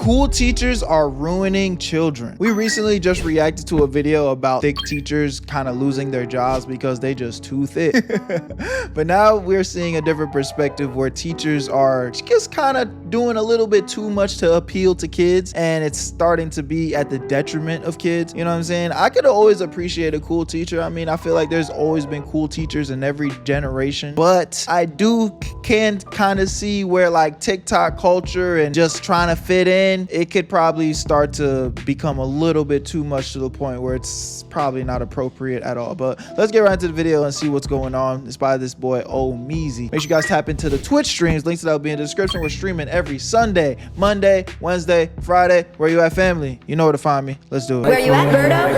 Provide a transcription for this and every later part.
Cool teachers are ruining children. We recently just reacted to a video about thick teachers kind of losing their jobs because they just too thick. But now we're seeing a different perspective where teachers are just kind of doing a little bit too much to appeal to kids, and it's starting to be at the detriment of kids. You know what I'm saying? I could always appreciate a cool teacher. I mean, I feel like there's always been cool teachers in every generation, but I can kind of see where like TikTok culture and just trying to fit in, it could probably start to become a little bit too much to the point where it's probably not appropriate at all. But let's get right into the video and see what's going on. It's by this boy Omeezy. Make sure you guys tap into the Twitch streams. Links to that will be in the description. We're streaming every Sunday, Monday, Wednesday, Friday. Where you at, family? You know where to find me. Let's do it. Where you at, Berto?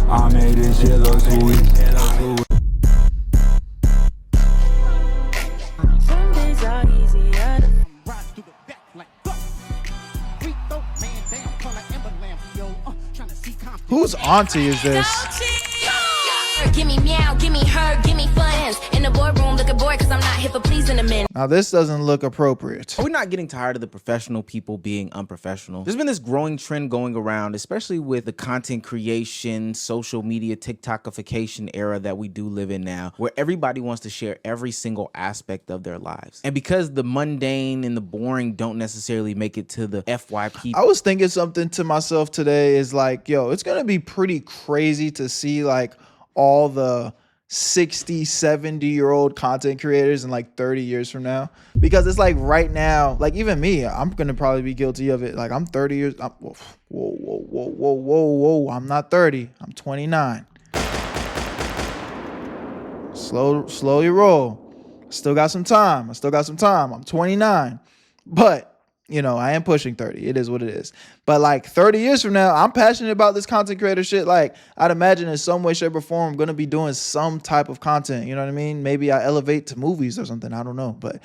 I made this shit look too easy. Whose auntie is this? Give me meow, give me her, give me funds. In the boardroom, looking bored because I'm not here for pleasing a man. Now this doesn't look appropriate. Are we not getting tired of the professional people being unprofessional? There's been this growing trend going around, especially with the content creation, social media, TikTokification era that we do live in now, where everybody wants to share every single aspect of their lives. And because the mundane and the boring don't necessarily make it to the FYP. I was thinking something to myself today is like, yo, it's gonna be pretty crazy to see like all the 60, 70-year-old content creators in like 30 years from now, because it's like right now, like even me, I'm gonna probably be guilty of it. Like I'm 30 years, whoa, I'm not 30, I'm 29. Slow your roll. Still got some time. I'm 29, but you know, I am pushing 30. It is what it is. But like 30 years from now, I'm passionate about this content creator shit. Like I'd imagine in some way, shape, or form, I'm going to be doing some type of content. You know what I mean? Maybe I elevate to movies or something. I don't know. But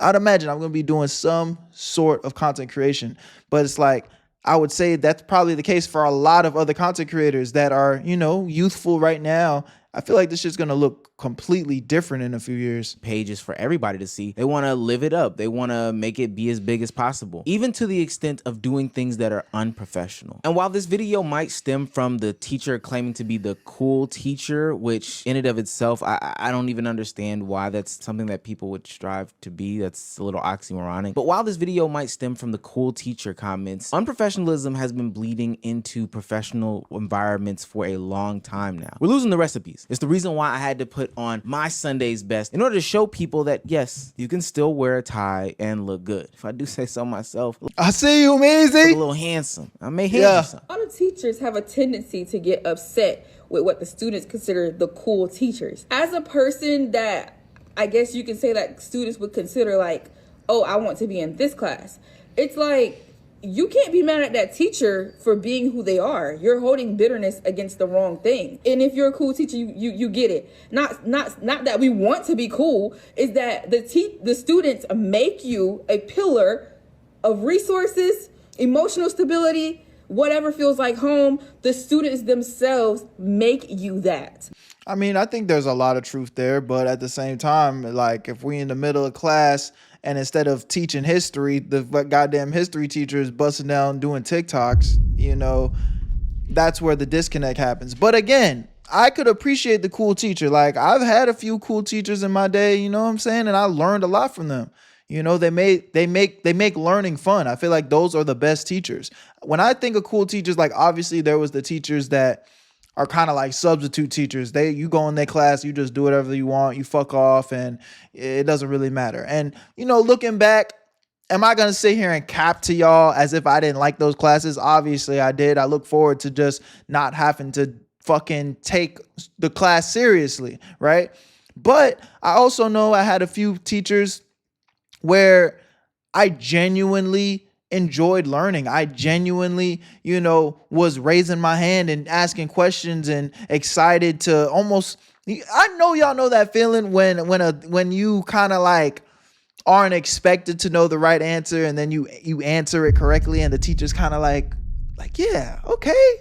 I'd imagine I'm going to be doing some sort of content creation. But it's like, I would say that's probably the case for a lot of other content creators that are, you know, youthful right now. I feel like this shit's going to look completely different in a few years. Pages for everybody to see. They want to live it up. They want to make it be as big as possible, even to the extent of doing things that are unprofessional. And while this video might stem from the teacher claiming to be the cool teacher, which in and of itself, I don't even understand why that's something that people would strive to be. That's a little oxymoronic. But while this video might stem from the cool teacher comments, unprofessionalism has been bleeding into professional environments for a long time now. We're losing the recipes. It's the reason why I had to put on my Sunday's best in order to show people that yes, you can still wear a tie and look good. If I do say so myself. I see you, Omeezy. A little handsome. I may hand you some. A lot of teachers have a tendency to get upset with what the students consider the cool teachers. As a person that I guess you can say that students would consider like, oh, I want to be in this class. It's like, you can't be mad at that teacher for being who they are. You're holding bitterness against the wrong thing. And if you're a cool teacher, you get it. Not that we want to be cool, is that the students make you a pillar of resources, emotional stability, whatever feels like home. The students themselves make you that. I mean, I think there's a lot of truth there, but at the same time, like if we in the middle of class and instead of teaching history, the goddamn history teacher is busting down doing TikToks, you know, that's where the disconnect happens. But again, I could appreciate the cool teacher. Like I've had a few cool teachers in my day, you know what I'm saying? And I learned a lot from them. You know, they make learning fun. I feel like those are the best teachers. When I think of cool teachers, like obviously there was the teachers that are kind of like substitute teachers. You go in their class, you just do whatever you want, you fuck off, and it doesn't really matter. And, you know, looking back, am I going to sit here and cap to y'all as if I didn't like those classes? Obviously I did. I look forward to just not having to fucking take the class seriously, right? But I also know I had a few teachers where I genuinely enjoyed learning. I genuinely, you know, was raising my hand and asking questions and excited to almost, I know y'all know that feeling when you kind of like aren't expected to know the right answer and then you answer it correctly and the teacher's kind of like, yeah, okay,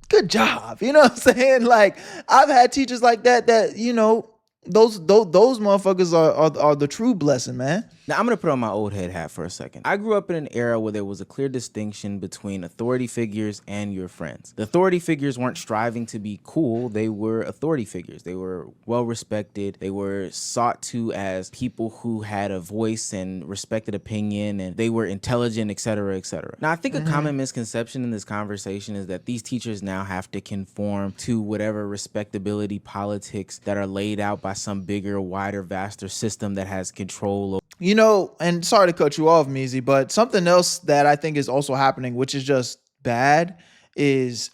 good job. You know what I'm saying? Like I've had teachers like that, you know, those motherfuckers are the true blessing, man. Now, I'm going to put on my old head hat for a second. I grew up in an era where there was a clear distinction between authority figures and your friends. The authority figures weren't striving to be cool. They were authority figures. They were well respected. They were sought to as people who had a voice and respected opinion, and they were intelligent, et cetera, et cetera. Now, I think a common misconception in this conversation is that these teachers now have to conform to whatever respectability politics that are laid out by some bigger, wider, vaster system that has control over. You know, and sorry to cut you off, Meezy, but something else that I think is also happening, which is just bad, is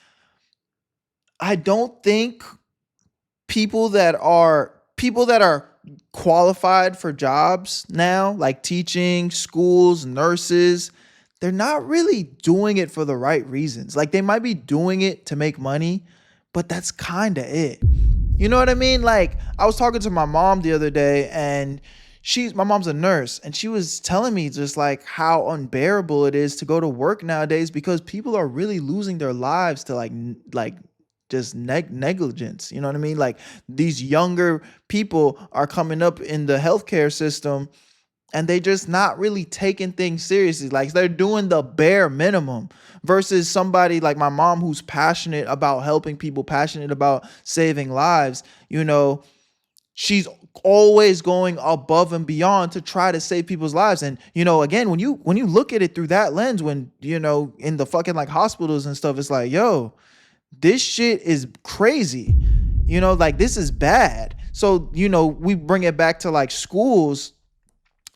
I don't think people that are qualified for jobs now, like teaching, schools, nurses, they're not really doing it for the right reasons. Like, they might be doing it to make money, but that's kind of it. You know what I mean? Like, I was talking to my mom the other day, and my mom's a nurse, and she was telling me just like how unbearable it is to go to work nowadays because people are really losing their lives to like just negligence. You know what I mean? Like, these younger people are coming up in the healthcare system and they just not really taking things seriously. Like, they're doing the bare minimum versus somebody like my mom who's passionate about helping people, passionate about saving lives. You know, she's always going above and beyond to try to save people's lives. And, you know, again, when you look at it through that lens, when, you know, in the fucking like hospitals and stuff, it's like, yo, this shit is crazy. You know, like, this is bad. So, you know, we bring it back to like schools.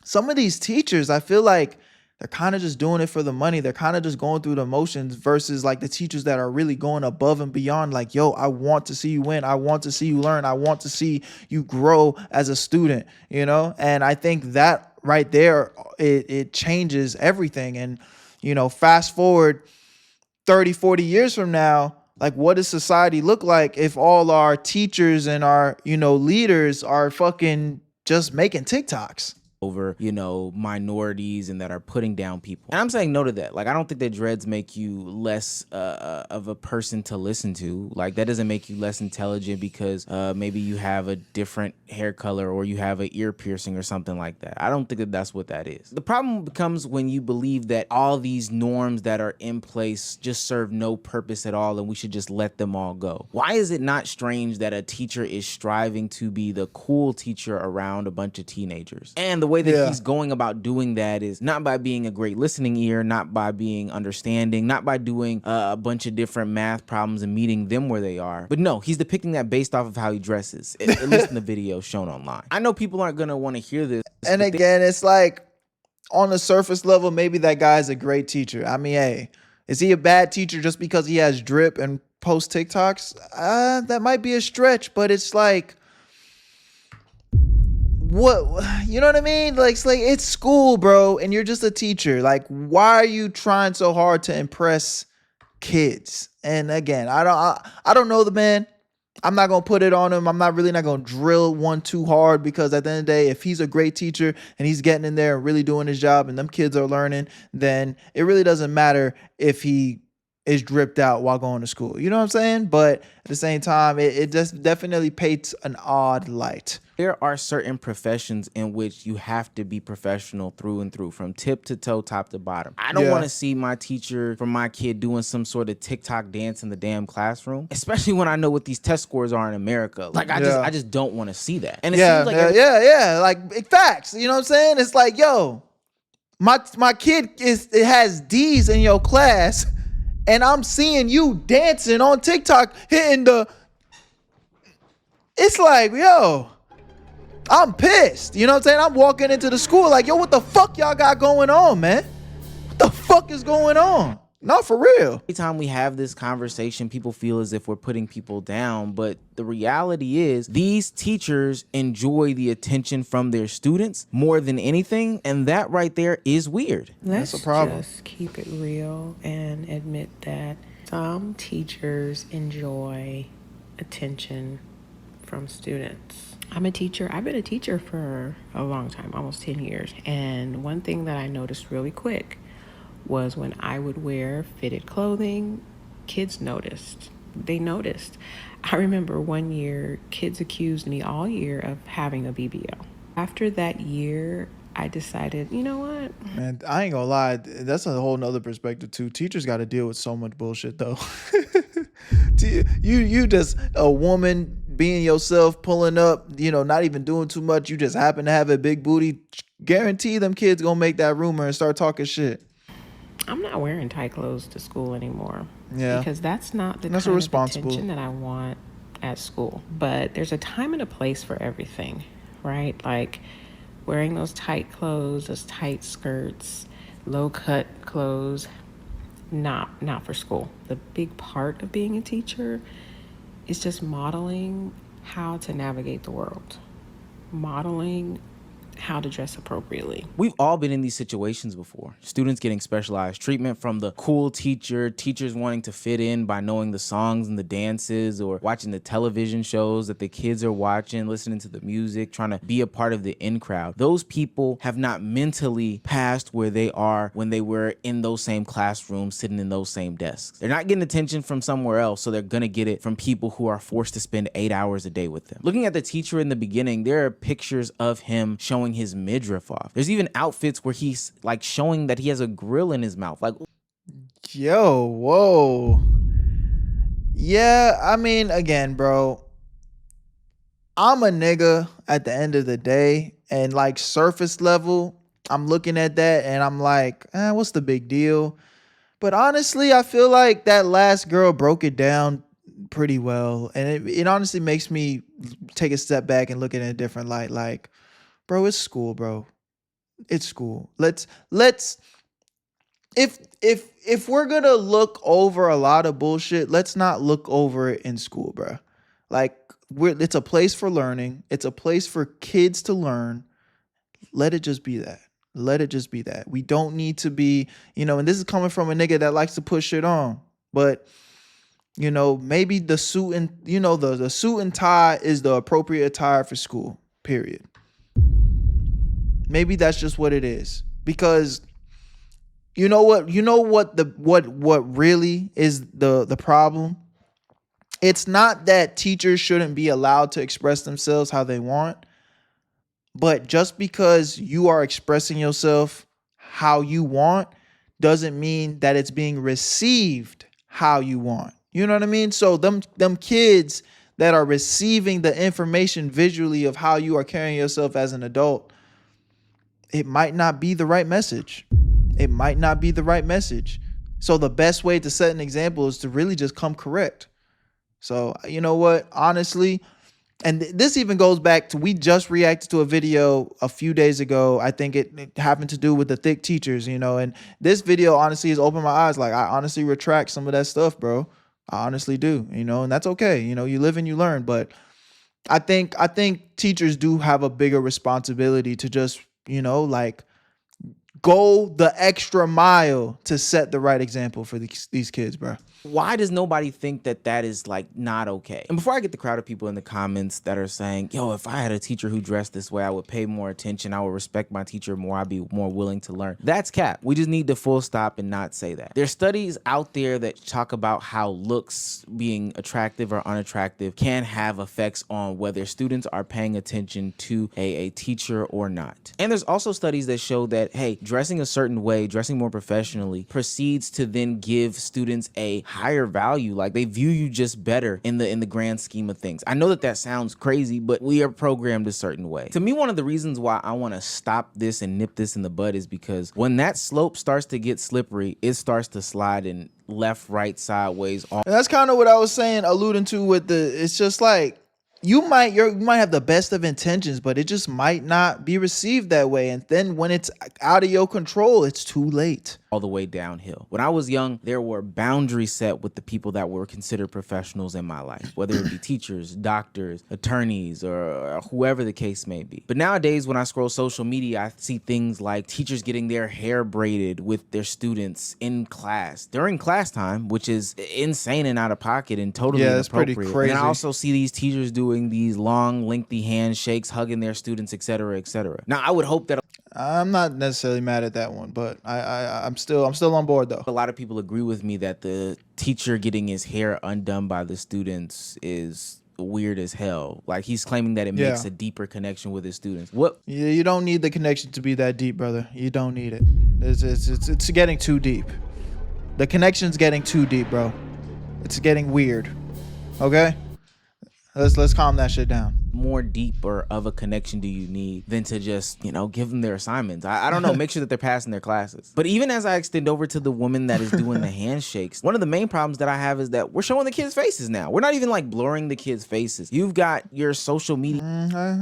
Some of these teachers, I feel like they're kind of just doing it for the money. They're kind of just going through the motions versus like the teachers that are really going above and beyond. Like, yo, I want to see you win. I want to see you learn. I want to see you grow as a student, you know? And I think that right there, it changes everything. And, you know, fast forward 30, 40 years from now, like, what does society look like if all our teachers and our, you know, leaders are fucking just making TikToks over, you know, minorities and that are putting down people? And I'm saying no to that. Like, I don't think that dreads make you less of a person to listen to. Like, that doesn't make you less intelligent because maybe you have a different hair color or you have an ear piercing or something like that. I don't think that that's what that is. The problem becomes when you believe that all these norms that are in place just serve no purpose at all and we should just let them all go. Why is it not strange that a teacher is striving to be the cool teacher around a bunch of teenagers? And the way that he's going about doing that is not by being a great listening ear, not by being understanding, not by doing a bunch of different math problems and meeting them where they are. But no, he's depicting that based off of how he dresses, at least in the video shown online. I know people aren't going to want to hear this. And again, it's like, on the surface level, maybe that guy's a great teacher. I mean, hey, is he a bad teacher just because he has drip and post TikToks? That might be a stretch, but it's like, what, you know what I mean? Like, it's school, bro, and you're just a teacher. Like, why are you trying so hard to impress kids? And again, I don't know the man. I'm not gonna put it on him. I'm not gonna drill one too hard, because at the end of the day, if he's a great teacher and he's getting in there and really doing his job and them kids are learning, then it really doesn't matter if he is dripped out while going to school. You know what I'm saying? But at the same time, it just definitely paints an odd light. There are certain professions in which you have to be professional through and through, from tip to toe, top to bottom. I don't want to see my teacher for my kid doing some sort of TikTok dance in the damn classroom, especially when I know what these test scores are in America. Like, I just don't want to see that. And it seems like like big facts. You know what I'm saying? It's like, yo, my kid it has D's in your class, and I'm seeing you dancing on TikTok, hitting the. It's like, yo, I'm pissed. You know what I'm saying? I'm walking into the school like, yo, what the fuck y'all got going on, man? What the fuck is going on? Not for real. Every time we have this conversation, people feel as if we're putting people down, but the reality is these teachers enjoy the attention from their students more than anything, and that right there is weird. Let's That's a problem. just keep it real and admit that some teachers enjoy attention from students. I'm a teacher. I've been a teacher for a long time, almost 10 years. And one thing that I noticed really quick was when I would wear fitted clothing, kids noticed. they noticed. I remember one year, kids accused me all year of having a BBL. After that year, I decided, you know what? Man, I ain't gonna lie. That's a whole nother perspective too. Teachers got to deal with so much bullshit though. You just a woman being yourself, pulling up, not even doing too much. You just happen to have a big booty. Guarantee them kids gonna make that rumor and start talking shit. I'm not wearing tight clothes to school anymore. Yeah. Because that's not the That's kind of irresponsible. attention that I want at school. But there's a time and a place for everything, right? Like wearing those tight clothes, those tight skirts, low cut clothes, not for school. The big part of being a teacher is just modeling how to navigate the world, modeling how to dress appropriately. We've all been in these situations before. Students getting specialized treatment from the cool teacher, teachers wanting to fit in by knowing the songs and the dances, or watching the television shows that the kids are watching, listening to the music, trying to be a part of the in crowd. Those people have not mentally passed where they are when they were in those same classrooms, sitting in those same desks. They're not getting attention from somewhere else, so they're gonna get it from people who are forced to spend 8 hours a day with them. Looking at the teacher in the beginning, there are pictures of him showing his midriff off. There's even outfits where he's like showing that he has a grill in his mouth. Like, yo, whoa. Yeah, I mean, again, bro, I'm a nigga at the end of the day, and like surface level, I'm looking at that and I'm like, what's the big deal? But honestly, I feel like that last girl broke it down pretty well, and it honestly makes me take a step back and look at it in a different light. Like, bro, it's school, bro. It's school. Let's if we're gonna look over a lot of bullshit, let's not look over it in school, bro. Like, it's a place for learning. It's a place for kids to learn. Let it just be that. Let it just be that. We don't need to be, and this is coming from a nigga that likes to put shit on. But, maybe the suit and, the suit and tie is the appropriate attire for school, period. Maybe that's just what it is. Because you know what really is the problem? It's not that teachers shouldn't be allowed to express themselves how they want, but just because you are expressing yourself how you want doesn't mean that it's being received how you want. You know what I mean? So them kids that are receiving the information visually of how you are carrying yourself as an adult, it might not be the right message. It might not be the right message. So the best way to set an example is to really just come correct. So, you know what? Honestly, and this even goes back to, we just reacted to a video a few days ago. I think it happened to do with the thick teachers, and this video honestly has opened my eyes. Like, I honestly retract some of that stuff, bro. I honestly do, and that's okay. You live and you learn. But I think teachers do have a bigger responsibility to just, like, go the extra mile to set the right example for these kids, bro. why does nobody think that that is like not okay? And before I get the crowd of people in the comments that are saying, yo, if I had a teacher who dressed this way, I would pay more attention, I would respect my teacher more, I'd be more willing to learn. That's cap. We just need to full stop and not say that. There's studies out there that talk about how looks, being attractive or unattractive, can have effects on whether students are paying attention to a teacher or not. And there's also studies that show that, hey, dressing a certain way, dressing more professionally, proceeds to then give students a higher value. Like, they view you just better in the grand scheme of things. I know that that sounds crazy, but we are programmed a certain way. To me, one of the reasons why I want to stop this and nip this in the bud is because when that slope starts to get slippery, it starts to slide in left, right, sideways. And that's kind of what I was saying, alluding to with it's just like, you might have the best of intentions, but it just might not be received that way. And then when it's out of your control, it's too late. All the way downhill. When I was young, there were boundaries set with the people that were considered professionals in my life, whether it be teachers, doctors, attorneys, or whoever the case may be. But nowadays, when I scroll social media, I see things like teachers getting their hair braided with their students in class during class time, which is insane and out of pocket and totally inappropriate. Pretty crazy. And I also see these teachers doing these long, lengthy handshakes, hugging their students, etc., etc. Now, I would hope that I'm not necessarily mad at that one, but I'm still on board though. A lot of people agree with me that the teacher getting his hair undone by the students is weird as hell. Like, he's claiming that it makes a deeper connection with his students. What? Yeah, you don't need the connection to be that deep, brother. You don't need it. It's getting too deep. The connection's getting too deep, bro. It's getting weird. Okay? Let's calm that shit down. More deeper of a connection do you need than to just, you know, give them their assignments? I don't know, make sure that they're passing their classes. But even as I extend over to the woman that is doing the handshakes, one of the main problems that I have is that we're showing the kids' faces now. We're not even like blurring the kids' faces. You've got your social media.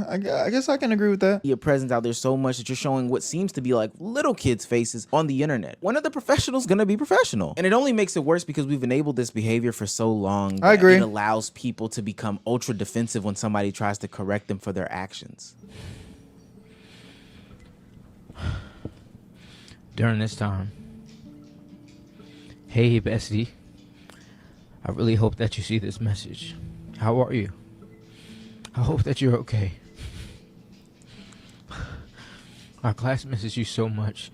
I guess I can agree with that. Your presence out there so much that you're showing what seems to be like little kids' faces on the internet. When are the professionals gonna be professional? And it only makes it worse because we've enabled this behavior for so long. I agree. It allows people to become ultra defensive when somebody tries to correct them for their actions. During this time, hey bestie, I really hope that you see this message. How are you? I hope that you're okay. Our class misses you so much,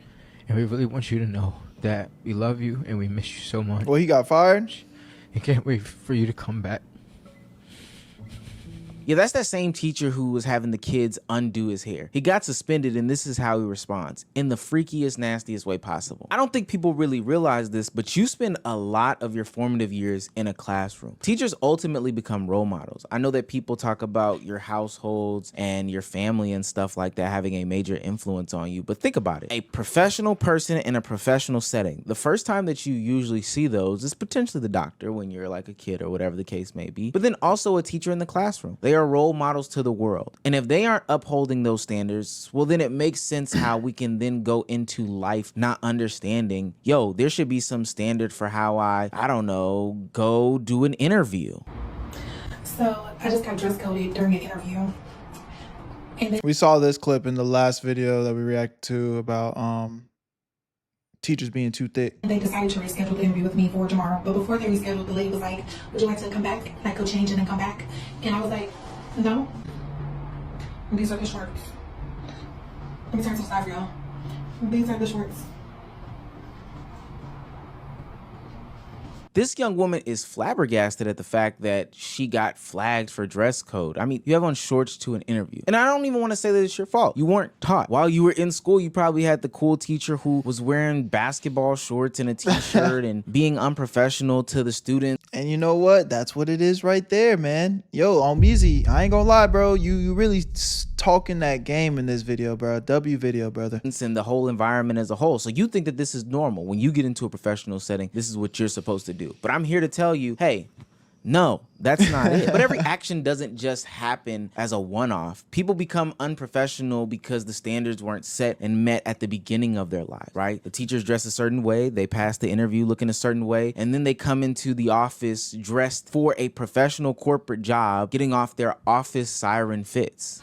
and we really want you to know that we love you and we miss you so much. Well, he got fired? And can't wait for you to come back. Yeah, that's that same teacher who was having the kids undo his hair. He got suspended, and this is how he responds, in the freakiest, nastiest way possible. I don't think people really realize this, but you spend a lot of your formative years in a classroom. Teachers ultimately become role models. I know that people talk about your households and your family and stuff like that having a major influence on you, but think about it. A professional person in a professional setting, the first time that you usually see those is potentially the doctor when you're like a kid or whatever the case may be, but then also a teacher in the classroom. They are role models to the world. And if they aren't upholding those standards, well, then it makes sense how we can then go into life not understanding, yo, there should be some standard for how I don't know, go do an interview. So I just got dress coded during an interview. And We saw this clip in the last video that we reacted to about teachers being too thick. they decided to reschedule the interview with me for tomorrow. But before they rescheduled, the lady was like, would you like to come back? Like, go change and then come back? And I was like, no. And these are the shorts. Let me turn to the side for y'all. These are the shorts. This young woman is flabbergasted at the fact that she got flagged for dress code. I mean, you have on shorts to an interview. And I don't even want to say that it's your fault. You weren't taught. While you were in school, you probably had the cool teacher who was wearing basketball shorts and a t-shirt and being unprofessional to the students. And you know what? That's what it is right there, man. Yo, on Meezy, I ain't gonna lie, bro. You really talking that game in this video, bro. W video, brother. And the whole environment as a whole. So you think that this is normal. When you get into a professional setting, this is what you're supposed to do. But I'm here to tell you, hey, no, that's not it. But every action doesn't just happen as a one-off. People become unprofessional because the standards weren't set and met at the beginning of their lives, right? The teachers dress a certain way, they pass the interview looking a certain way, and then they come into the office dressed for a professional corporate job, getting off their office siren fits.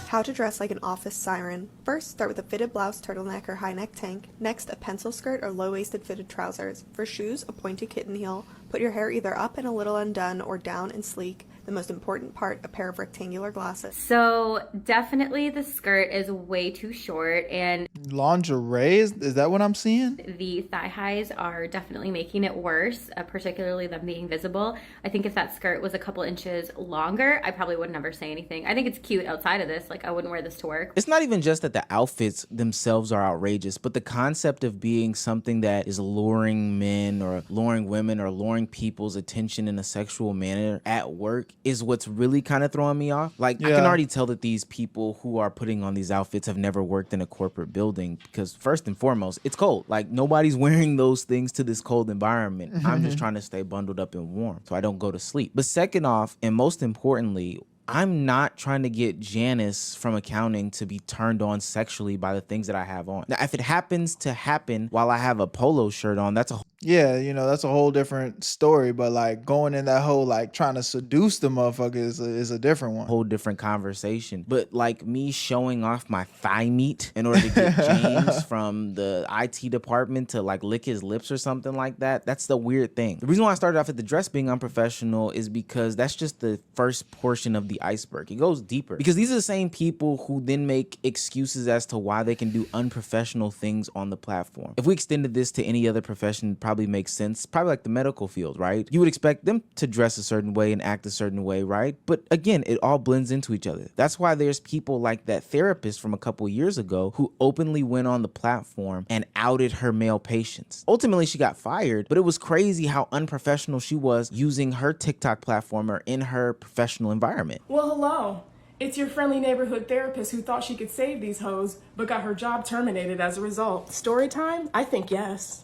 How to dress like an office siren. First, start with a fitted blouse, turtleneck, or high neck tank. Next, a pencil skirt or low-waisted fitted trousers. For shoes, a pointed kitten heel. Put your hair either up and a little undone or down and sleek. The most important part, a pair of rectangular glasses. So definitely the skirt is way too short, and Lingerie? Is that what I'm seeing? the thigh highs are definitely making it worse, particularly them being visible. I think if that skirt was a couple inches longer, I probably would never say anything. I think it's cute outside of this. Like, I wouldn't wear this to work. It's not even just that the outfits themselves are outrageous, but the concept of being something that is luring men or luring women or luring people's attention in a sexual manner at work is what's really kind of throwing me off. Like, I can already tell that these people who are putting on these outfits have never worked in a corporate building because first and foremost, it's cold. Like, nobody's wearing those things to this cold environment. I'm just trying to stay bundled up and warm so I don't go to sleep. But second off, and most importantly, I'm not trying to get Janice from accounting to be turned on sexually by the things that I have on. Now, if it happens to happen while I have a polo shirt on, that's a Yeah, you know, that's a whole different story. But like going in that whole like trying to seduce the motherfucker is a different one. Whole different conversation. But like me showing off my thigh meat in order to get James from the IT department to like lick his lips or something like that, that's the weird thing. The reason why I started off at the dress being unprofessional is because that's just the first portion of the iceberg. It goes deeper because these are the same people who then make excuses as to why they can do unprofessional things on the platform. If we extended this to any other profession, it probably makes sense. Probably like the medical field, right? You would expect them to dress a certain way and act a certain way, right? But again, it all blends into each other. That's why there's people like that therapist from a couple years ago who openly went on the platform and outed her male patients. Ultimately, she got fired, but it was crazy how unprofessional she was using her TikTok platform or in her professional environment. Well, hello. It's your friendly neighborhood therapist who thought she could save these hoes, but got her job terminated as a result. Story time? I think yes.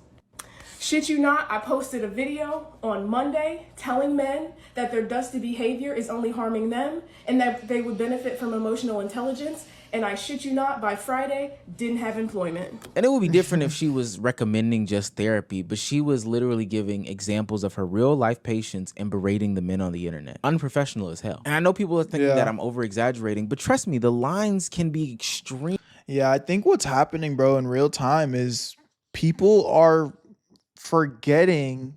Shit you not, I posted a video on Monday telling men that their dusty behavior is only harming them and that they would benefit from emotional intelligence. And I shit you not, by Friday, didn't have employment. And it would be different if she was recommending just therapy, but she was literally giving examples of her real life patients and berating the men on the internet. Unprofessional as hell. And I know people are thinking that I'm over exaggerating, but trust me, the lines can be extreme. Yeah, I think what's happening, bro, in real time is people are forgetting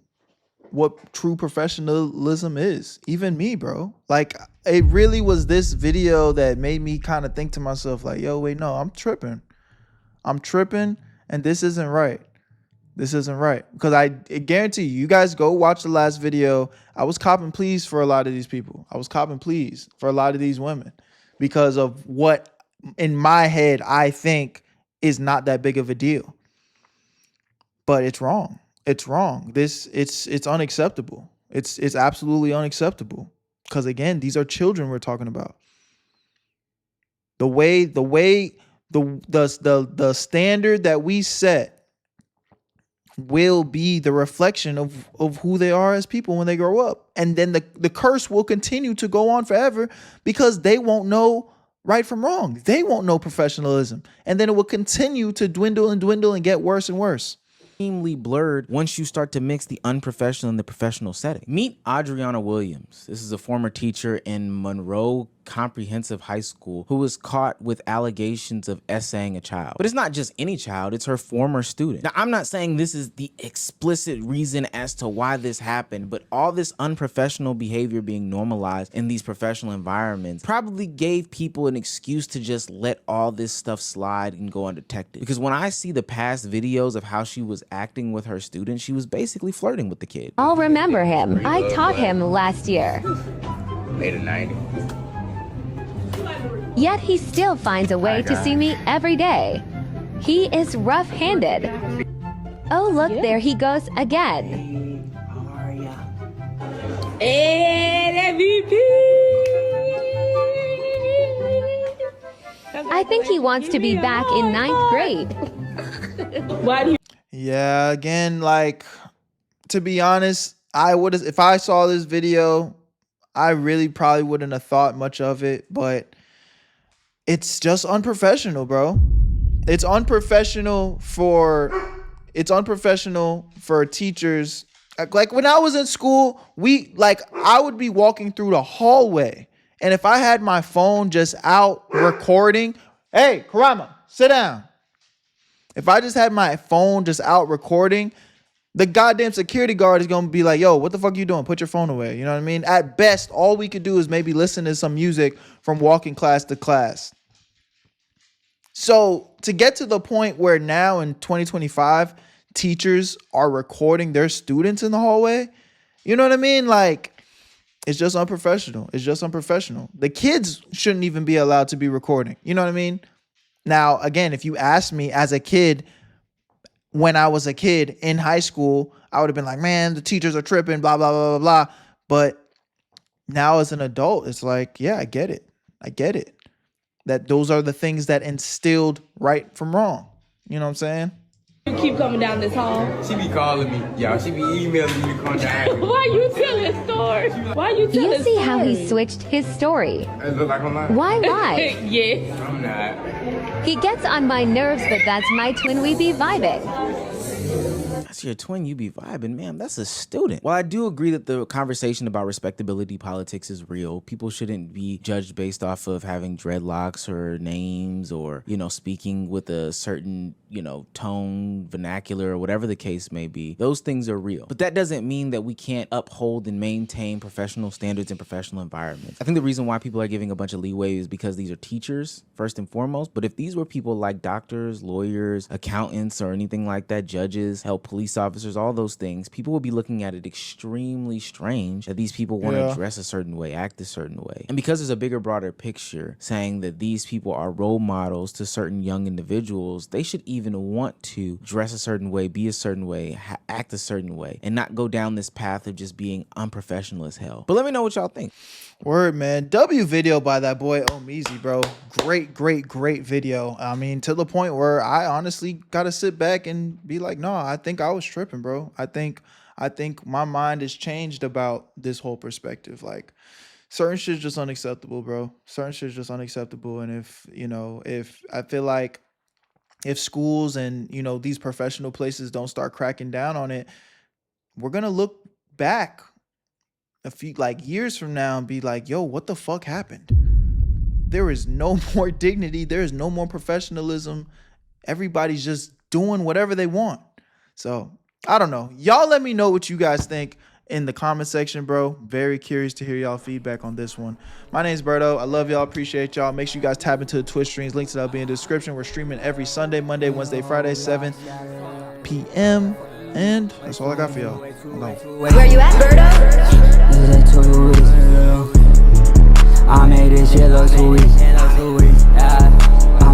what true professionalism is. Even me, bro. Like, it really was this video that made me kind of think to myself, like, yo, wait, no, I'm tripping, and this isn't right. This isn't right. Because I guarantee you guys go watch the last video. I was copping pleas for a lot of these people. I was copping pleas for a lot of these women because of what in my head I think is not that big of a deal. But it's wrong. It's wrong. It's unacceptable. It's absolutely unacceptable. Because again, these are children we're talking about. The standard that we set will be the reflection of who they are as people when they grow up. And then the curse will continue to go on forever because they won't know right from wrong. They won't know professionalism. And then it will continue to dwindle and get worse and worse. Extremely blurred once you start to mix the unprofessional and the professional setting. Meet Adriana Williams. This is a former teacher in Monroe Comprehensive High School who was caught with allegations of essaying a child. But it's not just any child, it's her former student. Now, I'm not saying this is the explicit reason as to why this happened, but all this unprofessional behavior being normalized in these professional environments probably gave people an excuse to just let all this stuff slide and go undetected. Because when I see the past videos of how she was acting with her students, she was basically flirting with the kid. I'll remember him. I taught him last year. Made a 90. Yet he still finds a way to see me every day. He is rough-handed. Oh, look, there he goes again. I think he wants to be back in 9th grade. Yeah, again, like, to be honest, I would have, if I saw this video, I really probably wouldn't have thought much of it, but it's just unprofessional, bro. It's unprofessional for teachers. Like when I was in school, I would be walking through the hallway, and if I had my phone just out recording, hey, Karama, sit down. If I just had my phone just out recording, the goddamn security guard is going to be like, yo, what the fuck you doing? Put your phone away. You know what I mean? At best, all we could do is maybe listen to some music from walking class to class. So to get to the point where now in 2025, teachers are recording their students in the hallway, you know what I mean? Like, it's just unprofessional. It's just unprofessional. The kids shouldn't even be allowed to be recording. You know what I mean? Now, again, if you asked me as a kid, when I was a kid in high school, I would have been like, man, the teachers are tripping, blah, blah, blah, blah, blah. But now as an adult, it's like, yeah, I get it. I get it. That those are the things that instilled right from wrong. You know what I'm saying? You keep coming down this hall. She be calling me. Y'all, she be emailing me to come down. Why you telling stories? Why you telling You see how he switched his story. It look like I'm lying. Why lie? Yes. I'm not. He gets on my nerves, but that's my twin we be vibing. That's your twin, you be vibing, man. That's a student. While I do agree that the conversation about respectability politics is real, people shouldn't be judged based off of having dreadlocks or names or, you know, speaking with a certain, you know, tone, vernacular, or whatever the case may be. Those things are real. But that doesn't mean that we can't uphold and maintain professional standards in professional environments. I think the reason why people are giving a bunch of leeway is because these are teachers, first and foremost. But if these were people like doctors, lawyers, accountants, or anything like that, judges, police officers, all those things, people will be looking at it extremely strange that these people want to dress a certain way, act a certain way. And because there's a bigger, broader picture saying that these people are role models to certain young individuals, they should even want to dress a certain way, be a certain way, act a certain way, and not go down this path of just being unprofessional as hell. But let me know what y'all think. Word, man. W video by that boy Omeezy, bro. Great video. I mean, to the point where I honestly gotta sit back and be like, no, I think I was tripping, bro. I think my mind has changed about this whole perspective. Like, certain shit's just unacceptable, bro. Certain shit's just unacceptable. And if I feel like if schools and, you know, these professional places don't start cracking down on it, we're gonna look back a few years from now and be like, yo, what the fuck happened? There is no more dignity. There is no more professionalism. Everybody's just doing whatever they want. So I don't know. Y'all let me know what you guys think in the comment section, bro. Very curious to hear y'all feedback on this one. My name's Berto. I love y'all. Appreciate y'all. Make sure you guys tap into the Twitch streams. Links to that will be in the description. We're streaming every Sunday, Monday, Wednesday, Friday, 7 p.m. And that's all I got for y'all. Where you at, Berto?